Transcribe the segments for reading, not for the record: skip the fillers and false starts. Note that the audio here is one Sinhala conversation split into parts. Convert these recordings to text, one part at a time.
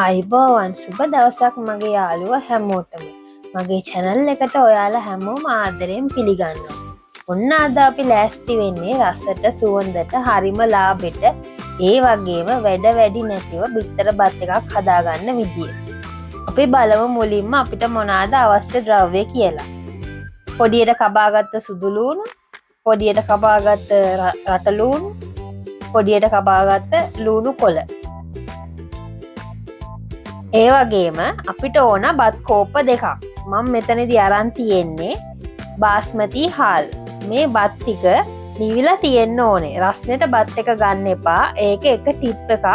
අයිබෝවන් සුබ දවසක් මගේ යාළුව හැමෝටම මගේ channel එකට ඔයාලා හැමෝම ආදරයෙන් පිළිගන්නවා. ඔන්න අද අපි ලෑස්ති වෙන්නේ රසට සුවඳට හරිම ලාභෙට ඒ වගේම වැඩ වැඩි නැතිව බිත්තර බත් එකක් හදාගන්න විදිය. අපි බලමු මුලින්ම අපිට මොනවාද අවශ්‍ය ද්‍රව්‍ය කියලා. පොඩියට කපාගත්ත සුදු ලූණු, පොඩියට කපාගත්ත රට ලූණු, පොඩියට කපාගත්ත ලූණු කොළ. ඒ වගේම අපිට ඕන බත් කෝප්ප දෙකක්. මම මෙතනදී අරන් තියෙන්නේ බාස්මති හාල්. මේ බත් ටික නිවිලා තියෙන්න ඕනේ. රස්නෙට බත් එක ගන්න එපා. ඒක එක ටිප් එකක්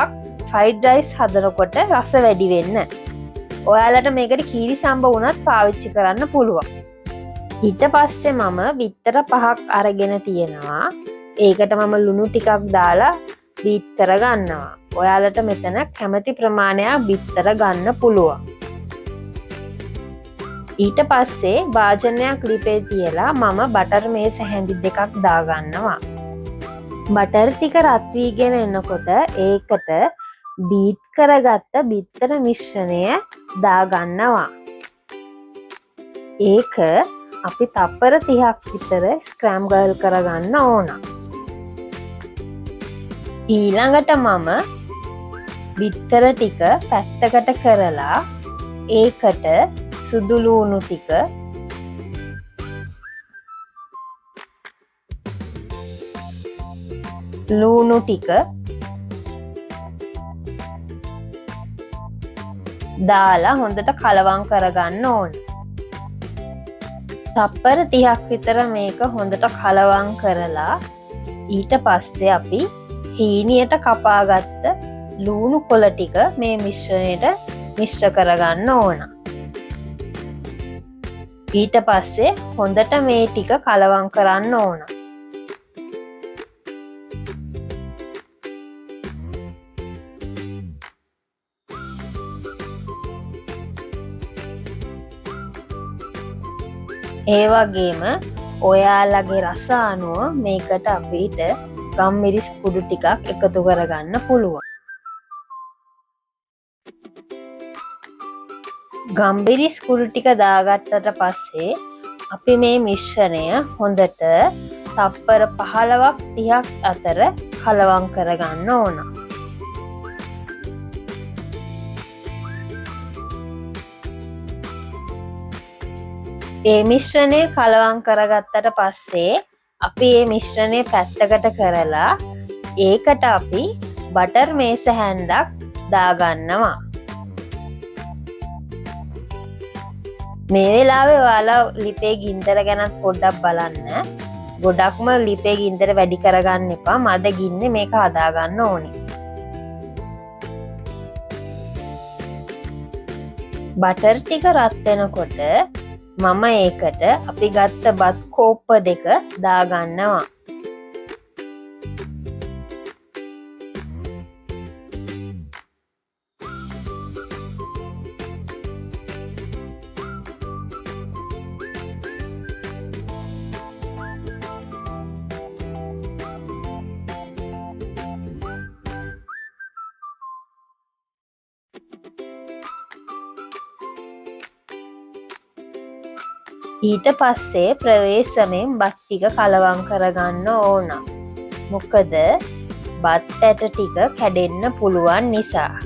ෆ්‍රයිඩ් රයිස් හදනකොට රස වැඩි වෙන්න. ඔයාලට මේකට කීරි සම්බ වුණත් පාවිච්චි කරන්න පුළුවන්. ඊට පස්සේ මම බිත්තර 5ක් අරගෙන තියෙනවා. ඒකට මම ලුණු ටිකක් දාලා බීට් කරගන්නවා. ඔයාලට මෙතන කැමති ප්‍රමාණයක් බිත්තර ගන්න පුළුවන්. ඊට පස්සේ භාජනයක් ලිපේ තියලා මම බටර් මේස හැඳි දෙකක් දාගන්නවා. බටර් ටික රත් වීගෙන එනකොට ඒකට බීට් කරගත්ත බිත්තර මිශ්‍රණය දාගන්නවා. ඒක අපි තප්පර 30ක් විතර ස්ක්‍රැම්බල් කරගන්න ඕන. ඊළඟට මම බිත්තර ටික පැත්තකට කරලා ඒකට සුදු ලූණු ටික, ලූණු ටික දාලා හොඳට කලවම් කරගන්න ඕන. තප්පර 30ක් විතර මේක හොඳට කලවම් කරලා ඊට පස්සේ අපි හීනියට කපාගත්ත ලූණු කොළ ටික මේ මිශ්‍රණයට මිශ්‍ර කරගන්න ඕන. ඊට පස්සේ හොඳට මේ ටික කලවම් කරන්න ඕන. ඒ වගේම ඔයාලගේ රස අනුව මේකට අපිට ගම්මිරිස් කුඩු ටිකක් එකතු කරගන්න පුළුවන්. ගම්මිරිස් කුඩු ටික දාගත්තට පස්සේ අපි මේ මිශ්‍රණය හොඳට තප්පර 15ක් 30ක් අතර කලවම් කරගන්න ඕන. ඒ මිශ්‍රණය කලවම් කරගත්තට පස්සේ අපි මේ මිශ්‍රණය පැත්තකට කරලා ඒකට අපි බටර් මේස හැන්දක් දාගන්නවා. මේ වෙලාවේ ඔයාලා ලිපේ ගින්දර ගැනත් පොඩ්ඩක් බලන්න. ගොඩක්ම ලිපේ ගින්දර වැඩි කරගන්න එපා. මද ගින්නේ මේක හදාගන්න ඕනේ. බටර් ටික රත් වෙනකොට මම ඒකට අපි ගත්ත බත් කෝප්ප දෙක දාගන්නවා. ඊට පස්සේ ප්‍රවේශමෙන් බත් ටික කලවම් කරගන්න ඕන. මොකද බත් ඇට ටික කැඩෙන්න පුළුවන් නිසා.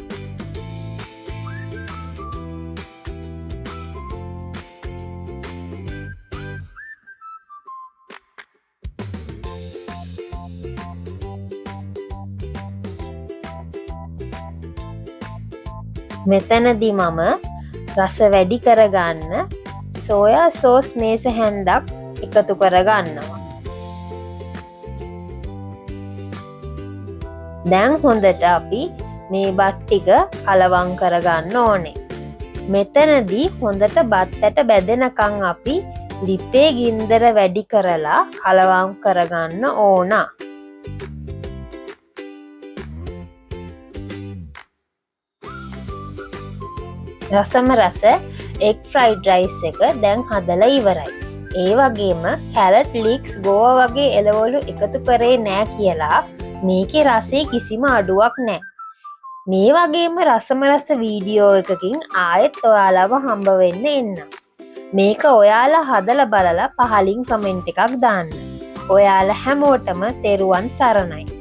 මෙතනදී මම රස වැඩි කරගන්න සෝයා සෝස් මේස හැන්දක් එකතු කරගන්නවා. දැන් හොඳට අපි මේ බත් ටික කලවම් කරගන්න ඕනේ. මෙතනදී හොඳට බත් ඇට බැදෙනකන් අපි ලිපේ ගින්දර වැඩි කරලා කලවම් කරගන්න ඕන. රසම රස එග් ෆ්‍රයිඩ් රයිස් එක දැන් හදලා ඉවරයි. ඒ වගේම කැරට් ලීක්ස් ගෝවා වගේ එළවලු එකතු කරේ නෑ කියලා මේකේ රසයේ කිසිම අඩුවක් නෑ. මේ වගේම රසමරස වීඩියෝ එකකින් ආයෙත් ඔයාලව හම්බ වෙන්න එන්න. මේක ඔයාලා හදල බලලා පහලින් කමෙන්ට් එකක් දාන්න. ඔයාලා හැමෝටම තෙරුවන් සරණයි.